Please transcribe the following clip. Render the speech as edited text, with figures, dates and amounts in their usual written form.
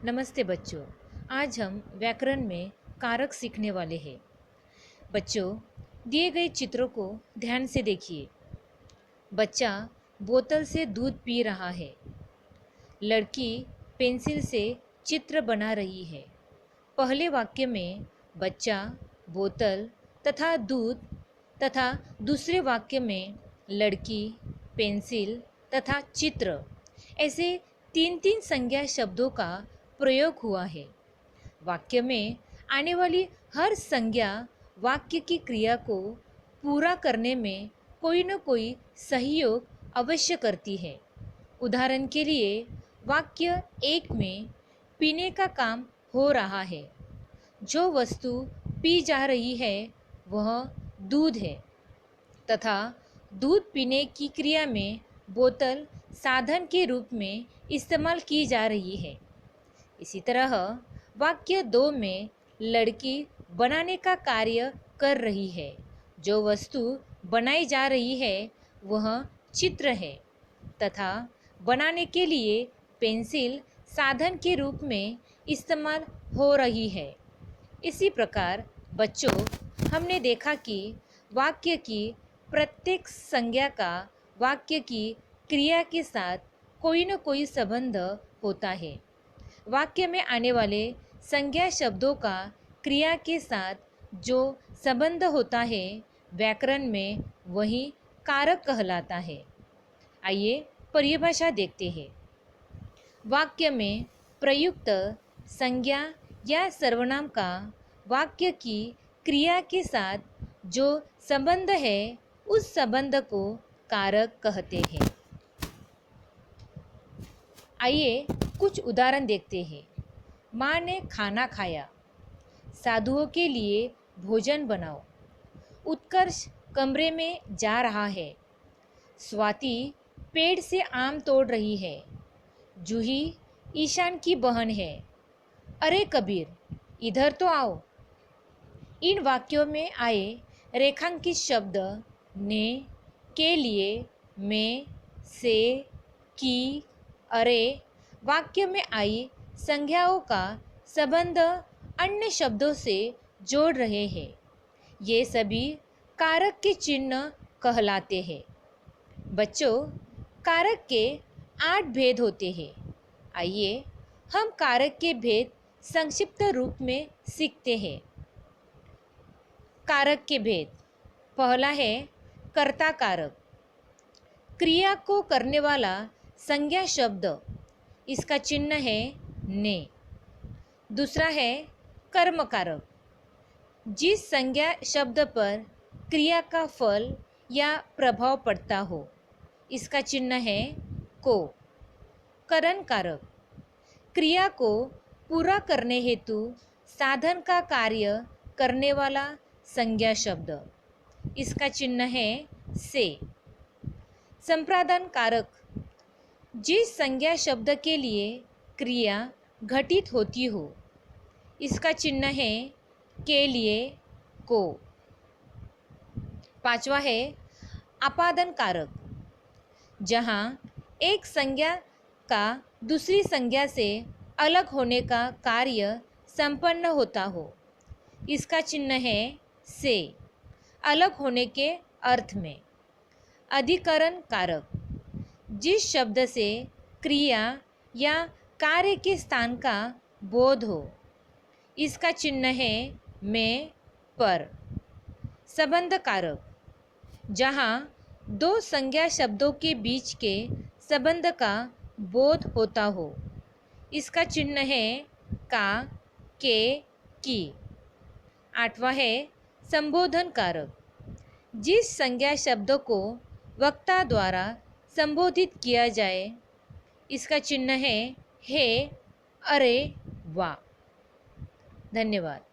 नमस्ते बच्चों। आज हम व्याकरण में कारक सीखने वाले हैं। बच्चों, दिए गए चित्रों को ध्यान से देखिए। बच्चा बोतल से दूध पी रहा है। लड़की पेंसिल से चित्र बना रही है। पहले वाक्य में बच्चा, बोतल तथा दूध तथा दूसरे वाक्य में लड़की, पेंसिल तथा चित्र, ऐसे तीन तीन संज्ञा शब्दों का प्रयोग हुआ है। वाक्य में आने वाली हर संज्ञा वाक्य की क्रिया को पूरा करने में कोई न कोई सहयोग अवश्य करती है। उदाहरण के लिए वाक्य एक में पीने का काम हो रहा है। जो वस्तु पी जा रही है वह दूध है तथा दूध पीने की क्रिया में बोतल साधन के रूप में इस्तेमाल की जा रही है। इसी तरह वाक्य दो में लड़की बनाने का कार्य कर रही है। जो वस्तु बनाई जा रही है वह चित्र है तथा बनाने के लिए पेंसिल साधन के रूप में इस्तेमाल हो रही है। इसी प्रकार बच्चों, हमने देखा कि वाक्य की प्रत्येक संज्ञा का वाक्य की क्रिया के साथ कोई न कोई संबंध होता है। वाक्य में आने वाले संज्ञा शब्दों का क्रिया के साथ जो संबंध होता है व्याकरण में, वही कारक कहलाता है। आइए परिभाषा देखते हैं। वाक्य में प्रयुक्त संज्ञा या सर्वनाम का वाक्य की क्रिया के साथ जो संबंध है उस संबंध को कारक कहते हैं। आइए कुछ उदाहरण देखते हैं। माँ ने खाना खाया। साधुओं के लिए भोजन बनाओ। उत्कर्ष कमरे में जा रहा है। स्वाति पेड़ से आम तोड़ रही है। जूही ईशान की बहन है। अरे कबीर, इधर तो आओ। इन वाक्यों में आए रेखांकित शब्द ने, के लिए, में, से, की, अरे वाक्य में आई संज्ञाओं का संबंध अन्य शब्दों से जोड़ रहे हैं। ये सभी कारक के चिन्ह कहलाते हैं। बच्चों, कारक के 8 भेद होते हैं। आइए हम कारक के भेद संक्षिप्त रूप में सीखते हैं। कारक के भेद। पहला है कर्ता कारक। क्रिया को करने वाला संज्ञा शब्द, इसका चिन्ह है ने। दूसरा है कर्म कारक। जिस संज्ञा शब्द पर क्रिया का फल या प्रभाव पड़ता हो, इसका चिन्ह है को। करण कारक। क्रिया को पूरा करने हेतु साधन का कार्य करने वाला संज्ञा शब्द, इसका चिन्ह है से। संप्रादान कारक। जिस संज्ञा शब्द के लिए क्रिया घटित होती हो, इसका चिन्ह है के लिए को। पांचवा है आपादन कारक। जहाँ एक संज्ञा का दूसरी संज्ञा से अलग होने का कार्य संपन्न होता हो, इसका चिन्ह है से, अलग होने के अर्थ में। अधिकरण कारक। जिस शब्द से क्रिया या कार्य के स्थान का बोध हो, इसका चिन्ह है में, पर। संबंध कारक। जहाँ दो संज्ञा शब्दों के बीच के संबंध का बोध होता हो, इसका चिन्ह है का, के, की। आठवां है संबोधन कारक। जिस संज्ञा शब्द को वक्ता द्वारा संबोधित किया जाए, इसका चिन्ह है, अरे, वाह। धन्यवाद।